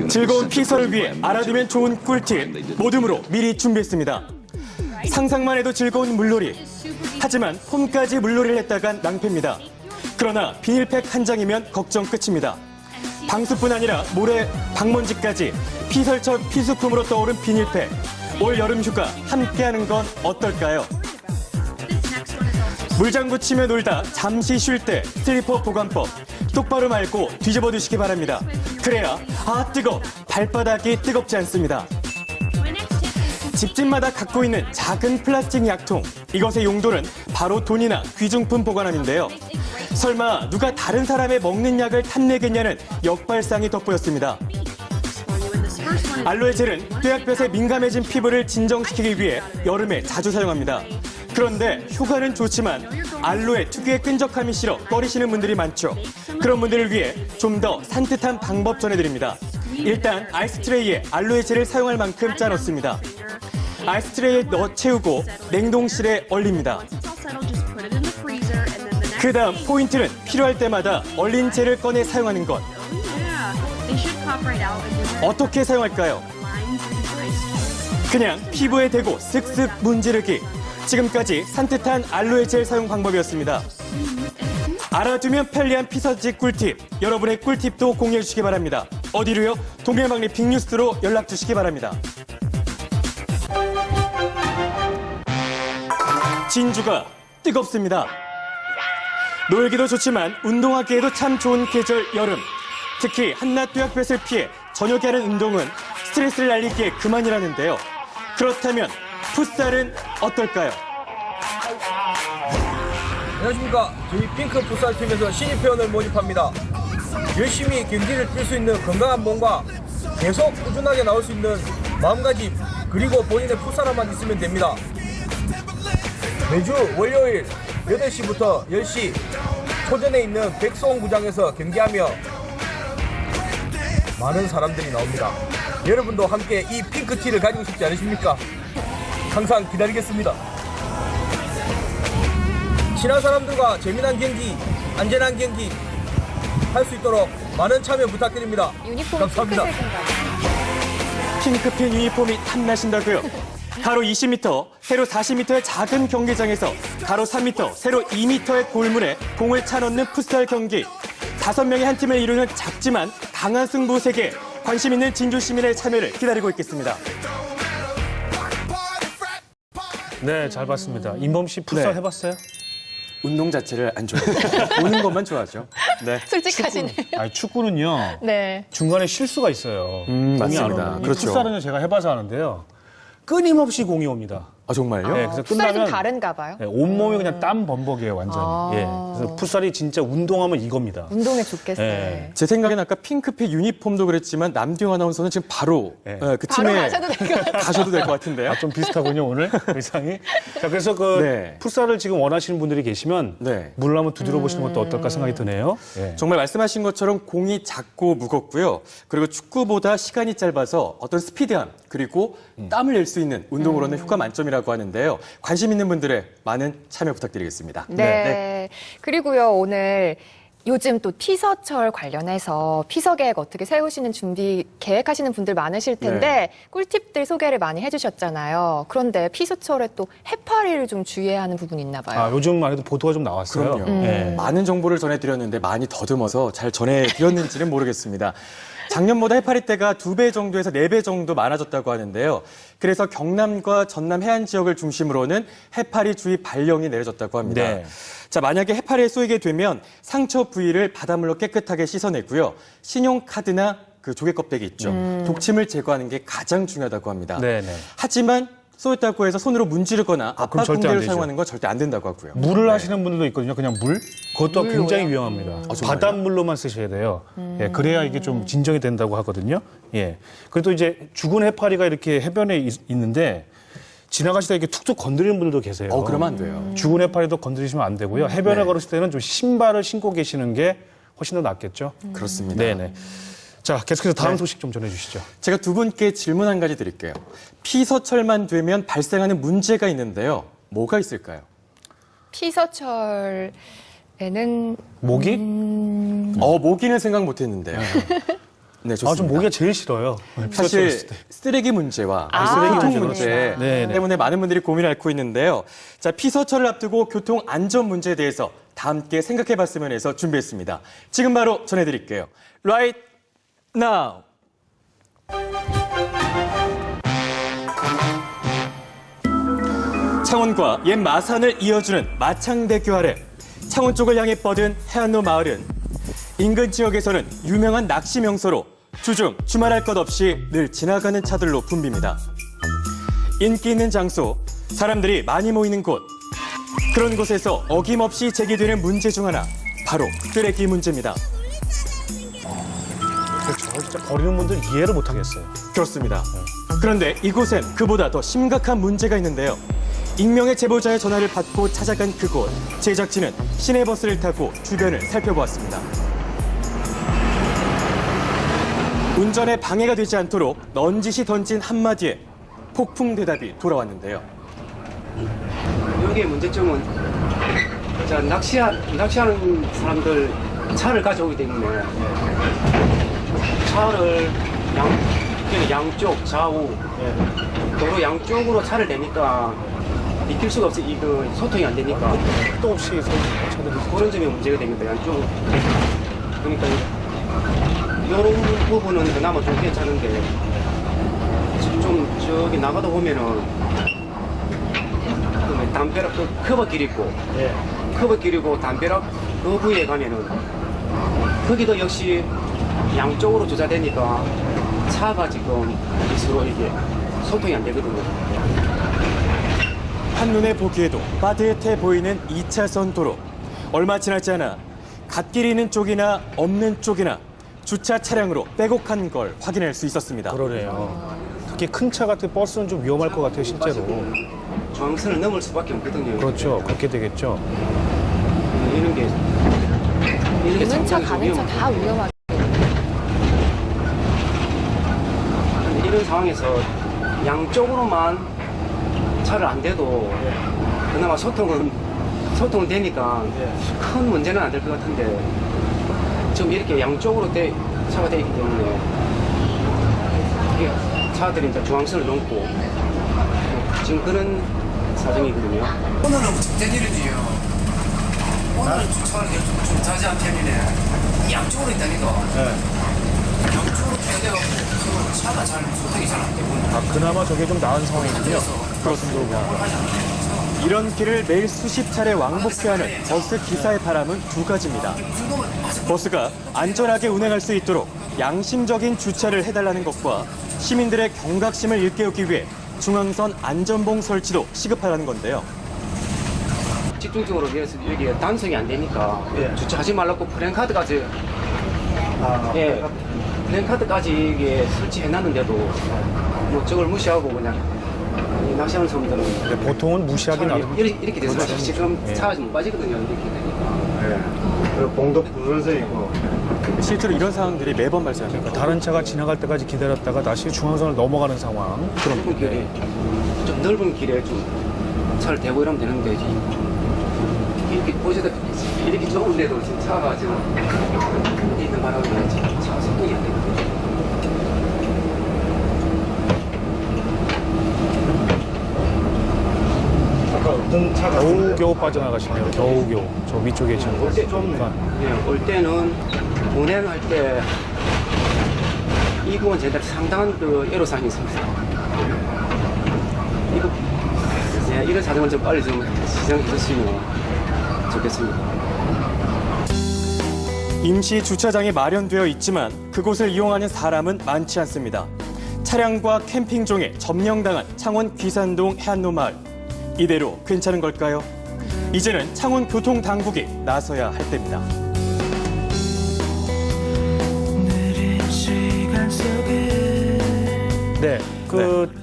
즐거운 피서를 위해 알아두면 좋은 꿀팁 모둠으로 미리 준비했습니다. 상상만 해도 즐거운 물놀이. 하지만 홈까지 물놀이를 했다간 낭패입니다. 그러나 비닐팩 한 장이면 걱정 끝입니다. 방수뿐 아니라 모래, 방먼지까지 피설처 필수품으로 떠오른 비닐팩. 올 여름 휴가 함께하는 건 어떨까요? 물장구 치며 놀다 잠시 쉴 때 슬리퍼 보관법 똑바로 말고 뒤집어 두시기 바랍니다. 그래야 뜨거! 발바닥이 뜨겁지 않습니다. 집집마다 갖고 있는 작은 플라스틱 약통. 이것의 용도는 바로 돈이나 귀중품 보관함인데요. 설마 누가 다른 사람의 먹는 약을 탐내겠냐는 역발상이 돋보였습니다. 알로에 젤은 뙤약볕에 민감해진 피부를 진정시키기 위해 여름에 자주 사용합니다. 그런데 효과는 좋지만 알로에 특유의 끈적함이 싫어 꺼리시는 분들이 많죠. 그런 분들을 위해 좀 더 산뜻한 방법 전해드립니다. 일단 아이스트레이에 알로에 젤을 사용할 만큼 짜놓습니다. 아이스트레이에 넣어 채우고 냉동실에 얼립니다. 그 다음 포인트는 필요할 때마다 얼린 젤을 꺼내 사용하는 것. 어떻게 사용할까요? 그냥 피부에 대고 쓱쓱 문지르기. 지금까지 산뜻한 알로에 젤 사용 방법이었습니다. 알아두면 편리한 피서지 꿀팁. 여러분의 꿀팁도 공유해 주시기 바랍니다. 어디로요? 동해망리 빅뉴스로 연락 주시기 바랍니다. 진주가 뜨겁습니다. 놀기도 좋지만 운동하기에도 참 좋은 계절 여름. 특히 한낮 뙤약볕을 피해 저녁에 하는 운동은 스트레스를 날리기에 그만이라는데요. 그렇다면 풋살은 어떨까요? 안녕하십니까. 저희 핑크 풋살팀에서 신입 회원을 모집합니다. 열심히 경기를 뛸 수 있는 건강한 몸과 계속 꾸준하게 나올 수 있는 마음가짐, 그리고 본인의 풋살함만 있으면 됩니다. 매주 월요일 8시부터 10시 초전에 있는 백소홍구장에서 경기하며 많은 사람들이 나옵니다. 여러분도 함께 이 핑크티를 가지고 싶지 않으십니까? 항상 기다리겠습니다. 친한 사람들과 재미난 경기, 안전한 경기 할 수 있도록 많은 참여 부탁드립니다. 감사합니다. 핑크빛 유니폼이 탐나신다고요? 가로 20m, 세로 40m의 작은 경기장에서 가로 3m, 세로 2m의 골문에 공을 차넣는 풋살 경기. 5명의 한 팀을 이루는 작지만 강한 승부 세계. 관심 있는 진주 시민의 참여를 기다리고 있겠습니다. 네, 잘 봤습니다. 임범 씨 풋살 네. 해봤어요? 운동 자체를 안 좋아해요. 보는 것만 좋아하죠. 네. 솔직하시네. 아니, 축구는요. 네. 중간에 실수가 있어요. 공이 맞습니다. 안 오면. 그렇죠. 풋살은 제가 해봐서 아는데요. 끊임없이 공이 옵니다. 정말요? 네, 그래서 풋살이 좀 끝나면 다른가 봐요. 네, 온몸이 그냥 땀 범벅이에요, 완전히. 예. 그래서 풋살이 진짜 운동하면 이겁니다. 운동에 좋겠어요. 네. 제 생각엔 아까 핑크빛 유니폼도 그랬지만 남규 아나운서는 지금 바로 네. 그 바로 팀에 가셔도 될 것 같아요. 가셔도 될 것 같은데요. 좀 비슷하군요, 오늘 의상이. 자, 그래서 그 네. 풋살을 지금 원하시는 분들이 계시면 네. 물을 한번 두드려 보시는 것도 어떨까 생각이 드네요. 예. 정말 말씀하신 것처럼 공이 작고 무겁고요. 그리고 축구보다 시간이 짧아서 어떤 스피드함 그리고 땀을 낼 수 있는 운동으로는 효과 만점이라고 하는데요. 관심 있는 분들의 많은 참여 부탁드리겠습니다. 네. 그리고요, 오늘 요즘 또 피서철 관련해서 피서 계획 어떻게 세우시는 준비 계획하시는 분들 많으실 텐데 네. 꿀팁들 소개를 많이 해주셨잖아요. 그런데 피서철에 또 해파리를 좀 주의해야 하는 부분이 있나 봐요. 아, 요즘 만 해도 보도가 좀 나왔어요. 그럼요. 예. 많은 정보를 전해드렸는데 많이 더듬어서 잘 전해드렸는지는 모르겠습니다. 작년보다 해파리떼가 2배 정도에서 4배 정도 많아졌다고 하는데요. 그래서 경남과 전남 해안 지역을 중심으로는 해파리 주의 발령이 내려졌다고 합니다. 네. 자, 만약에 해파리에 쏘이게 되면 상처 부위를 바닷물로 깨끗하게 씻어내고요. 신용카드나 그 조개 껍데기 있죠. 독침을 제거하는 게 가장 중요하다고 합니다. 네네. 하지만 쏘였다고 해서 손으로 문지르거나 그럼 압박 절대 안 공대를 되죠. 사용하는 건 절대 안 된다고 하고요. 물을 네. 하시는 분들도 있거든요. 그냥 물. 그것도 굉장히 위험합니다. 정말요? 바닷물로만 쓰셔야 돼요. 예, 그래야 이게 좀 진정이 된다고 하거든요. 예. 그래도 이제 죽은 해파리가 이렇게 해변에 있는데 지나가시다 이렇게 툭툭 건드리는 분들도 계세요. 그러면 안 돼요. 죽은 해파리도 건드리시면 안 되고요. 해변에 네. 걸으실 때는 좀 신발을 신고 계시는 게 훨씬 더 낫겠죠. 그렇습니다. 네네. 자, 계속해서 다음 네. 소식 좀 전해주시죠. 제가 두 분께 질문 한 가지 드릴게요. 피서철만 되면 발생하는 문제가 있는데요. 뭐가 있을까요? 피서철에는 모기? 모기는 생각 못했는데요. 네, 좋습니다. 좀 모기가 제일 싫어요. 사실 피서철 때. 쓰레기 문제와 쓰레기 교통 문제가 문제 그렇죠. 네, 네. 때문에 많은 분들이 고민을 앓고 있는데요. 자, 피서철을 앞두고 교통 안전 문제에 대해서 다 함께 생각해봤으면 해서 준비했습니다. 지금 바로 전해드릴게요. Right now. 창원과 옛 마산을 이어주는 마창대교 아래 창원 쪽을 향해 뻗은 해안로 마을은 인근 지역에서는 유명한 낚시 명소로 주중, 주말할 것 없이 늘 지나가는 차들로 붐빕니다. 인기 있는 장소, 사람들이 많이 모이는 곳. 그런 곳에서 어김없이 제기되는 문제 중 하나, 바로 쓰레기 문제입니다. 그렇죠. 진짜 버리는 분들 이해를 못 하겠어요. 그렇습니다. 그런데 이곳엔 그보다 더 심각한 문제가 있는데요. 익명의 제보자의 전화를 받고 찾아간 그곳, 제작진은 시내버스를 타고 주변을 살펴보았습니다. 운전에 방해가 되지 않도록 넌지시 던진 한마디에 폭풍 대답이 돌아왔는데요. 여기의 문제점은 낚시하는 사람들 차를 가져오기 때문에 차를 양쪽 좌우 도로 양쪽으로 차를 대니까 비킬 수가 없어. 이거 소통이 안 되니까 또 없이 차들이 그런 점이 문제가 됩니다. 양쪽. 그러니까 이런 부분은 그나마 좀 괜찮은데 좀 저기 나가다 보면은 그 담벼락 그 커버길 있고 커버길 이고 담벼락 그 부위에 가면은 거기도 역시 양쪽으로 조작되니까 차가 지금 서로 이게 소통이 안 되거든요. 한눈에 보기에도 빠듯해 보이는 2차선 도로. 얼마 지나지 않아 갓길이 있는 쪽이나 없는 쪽이나 주차 차량으로 빼곡한 걸 확인할 수 있었습니다. 그러네요. 특히 큰 차 같은 버스는 좀 위험할 것 같아요, 실제로. 중앙선을 넘을 수밖에 없거든요. 그렇죠. 그렇게 되겠죠. 이런 게 있는 차, 상당히 좀 가는 차 다 위험하게. 이런 상황에서 양쪽으로만 차를 안 대도 그나마 소통은 되니까 큰 문제는 안 될 것 같은데 지금 이렇게 양쪽으로 차가 되어 있기 때문에 이게 차들이 이제 중앙선을 넘고 지금 그런 사정이거든요. 오늘은 국제일이지요. 오늘은 주차를 좀 자제한 편이네. 양쪽으로 있다니까. 양쪽으로 빼내갖고 그 차가 잘 소통이 잘 안 되고. 그나마 저게 좀 나은 상황이군요. 그렇습니다. 이런 길을 매일 수십 차례 왕복해야 하는 버스 기사의 바람은 두 가지입니다. 버스가 안전하게 운행할 수 있도록 양심적인 주차를 해달라는 것과 시민들의 경각심을 일깨우기 위해 중앙선 안전봉 설치도 시급하다는 건데요. 집중적으로 위해서 여기 단속이 안 되니까 주차하지 말라고 프랜카드까지 프랜카드까지 이게 설치해놨는데도 뭐 저걸 무시하고 그냥 이 낚시하는 사람들은 보통은 무시하긴 하죠. 이렇게 돼서 지금 차가 좀 빠지거든요. 이렇게 되니까. 봉도 부서져 있고 실제로 이런 상황들이 매번 발생합니다. 다른 차가 지나갈 때까지 기다렸다가 다시 중앙선을 넘어가는 상황. 넓은 길에 좀 넓은 길에 좀 차를 대고 이러면 되는데 이렇게 보시다 이렇게 좁은데도 지금 차가 지금 있는 바람에 차가 소통이 안 되거든요. 아까 어떤 차가 겨우겨우 빠져나가시네요. 겨우겨우. 저 위쪽에 지금 올 때, 보니까. 올 때는 운행할 때 이 부분 제가 상당한 그 애로사항이 있습니다. 이런 사정을 좀 빨리 좀 시정해 주시면 좋겠습니다. 임시 주차장이 마련되어 있지만 그곳을 이용하는 사람은 많지 않습니다. 차량과 캠핑종에 점령당한 창원 귀산동 해안로 마을. 이대로 괜찮은 걸까요? 이제는 창원 교통당국이 나서야 할 때입니다. 네.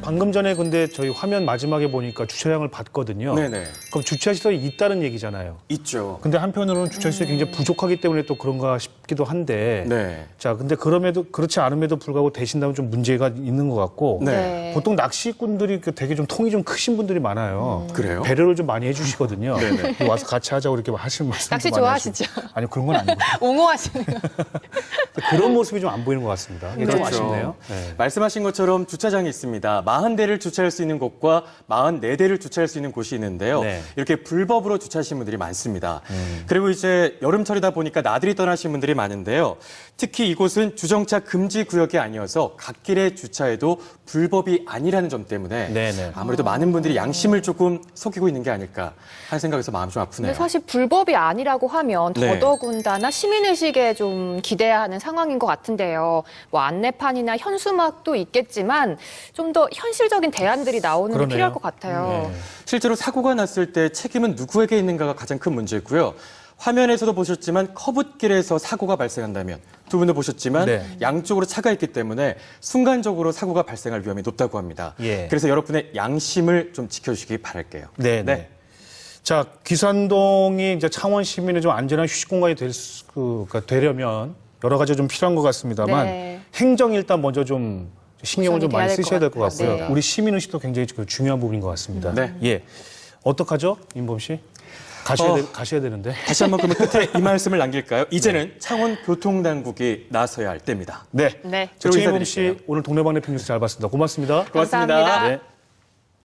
방금 전에 근데 저희 화면 마지막에 보니까 주차장을 봤거든요. 네네. 그럼 주차 시설이 있다는 얘기잖아요. 있죠. 근데 한편으로는 주차 시설이 굉장히 부족하기 때문에 또 그런가 싶기도 한데. 네. 자, 근데 그렇지 않음에도 불구하고 대신다면 좀 문제가 있는 것 같고. 네. 보통 낚시꾼들이 되게 좀 통이 좀 크신 분들이 많아요. 그래요? 배려를 좀 많이 해주시거든요. 네네. 와서 같이 하자고 이렇게 하시는 말씀. 낚시 좋아하시죠? 아니 그런 건 아니고 옹호하시는 거. 그런 모습이 좀 안 보이는 것 같습니다. 이게 좀 아쉽네요. 네. 말씀하신 것처럼 주차장이 있습니다. 40대를 주차할 수 있는 곳과 44대를 주차할 수 있는 곳이 있는데요. 네. 이렇게 불법으로 주차하시는 분들이 많습니다. 그리고 이제 여름철이다 보니까 나들이 떠나시는 분들이 많은데요. 특히 이곳은 주정차 금지 구역이 아니어서 갓길에 주차해도 불법이 아니라는 점 때문에 네네. 아무래도 많은 분들이 양심을 조금 속이고 있는 게 아닐까 하는 생각에서 마음이 좀 아프네요. 근데 사실 불법이 아니라고 하면 네. 더더군다나 시민의식에 좀 기대야 하는 상황인 것 같은데요. 뭐 안내판이나 현수막도 있겠지만 좀 더 현실적인 대안들이 나오는 게 그러네요. 필요할 것 같아요. 네. 실제로 사고가 났을 때 책임은 누구에게 있는가가 가장 큰 문제고요. 화면에서도 보셨지만 커브길에서 사고가 발생한다면 두 분도 보셨지만 네. 양쪽으로 차가 있기 때문에 순간적으로 사고가 발생할 위험이 높다고 합니다. 예. 그래서 여러분의 양심을 좀 지켜주시기 바랄게요. 네. 네. 자, 귀산동이 이제 창원 시민의 좀 안전한 휴식 공간이 되려면 여러 가지 좀 필요한 것 같습니다만 네. 행정 일단 먼저 좀 신경을 좀 우선이 돼야 많이 될것 쓰셔야 될 것 같아요. 같고요. 네. 우리 시민 의식도 굉장히 중요한 부분인 것 같습니다. 네. 예. 어떡하죠, 임범 씨? 가셔야 되는데. 다시 한번 그러면 끝에 이 말씀을 남길까요? 이제는 창원 교통당국이 나서야 할 때입니다. 네. 네. 저 그리고 최임범 씨 인사드릴게요. 오늘 동네방네 핑뉴스 잘 봤습니다. 고맙습니다. 고맙습니다. 감사합니다. 네.